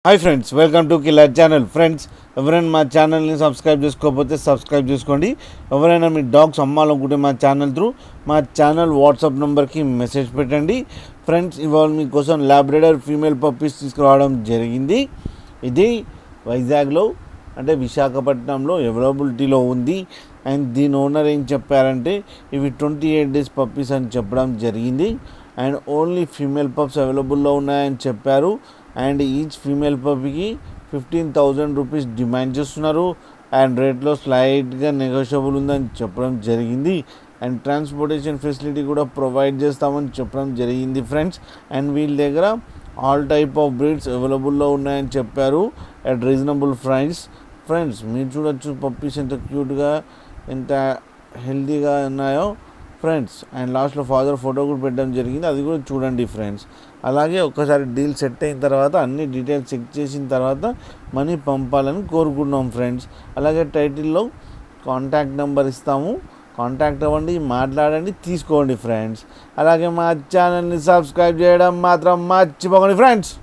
Hi friends, welcome to killer channel. Friends, ఎవరైనా మా ఛానల్ని సబ్స్క్రైబ్ చేసుకోకపోతే సబ్స్క్రైబ్ చేసుకోండి. ఎవరైనా మీ డాగ్స్ అమ్మాలనుకుంటే మా ఛానల్ వాట్సాప్ నెంబర్కి మెసేజ్ పెట్టండి. ఫ్రెండ్స్, ఇవాళ మీకోసం లాబ్రడార్ ఫీమేల్ పప్పీస్ తీసుకురావడం జరిగింది. ఇది వైజాగ్లో అంటే విశాఖపట్నంలో అవైలబిలిటీలో ఉంది. అండ్ దీని ఓనర్ ఏం చెప్పారంటే ఇవి 28 days పప్పీస్ అని చెప్పడం జరిగింది. అండ్ ఓన్లీ ఫీమేల్ పప్స్ అవైలబుల్లో ఉన్నాయని చెప్పారు. అండ్ ఈచ్ ఫీమేల్ పప్పీకి 15,000 రూపీస్ డిమాండ్ చేస్తున్నారు. అండ్ రేట్లో స్లైట్గా నెగోషియబుల్ ఉందని చెప్పడం జరిగింది. అండ్ ట్రాన్స్పోర్టేషన్ ఫెసిలిటీ కూడా ప్రొవైడ్ చేస్తామని చెప్పడం జరిగింది ఫ్రెండ్స్. అండ్ వీళ్ళ దగ్గర ఆల్ టైప్ ఆఫ్ బ్రీడ్స్ అవైలబుల్లో ఉన్నాయని చెప్పారు అట్ రీజనబుల్ ప్రైస్. ఫ్రెండ్స్, మీరు చూడొచ్చు పప్పీస్ ఎంత క్యూట్గా ఎంత హెల్తీగా ఉన్నాయో ఫ్రెండ్స్. అండ్ లాస్ట్లో ఫాదర్ ఫోటో కూడా పెట్టడం జరిగింది, అది కూడా చూడండి ఫ్రెండ్స్. అలాగే ఒక్కసారి డీల్ సెట్ అయిన తర్వాత అన్ని డీటెయిల్స్ చెక్ చేసిన తర్వాత మనీ పంపాలని కోరుకున్నాం ఫ్రెండ్స్. అలాగే టైటిల్లో కాంటాక్ట్ నెంబర్ ఇస్తాము, కాంటాక్ట్ అవ్వండి, మాట్లాడండి, తీసుకోండి ఫ్రెండ్స్. అలాగే మా ఛానల్ని సబ్స్క్రైబ్ చేయడం మాత్రం మర్చిపోకండి ఫ్రెండ్స్.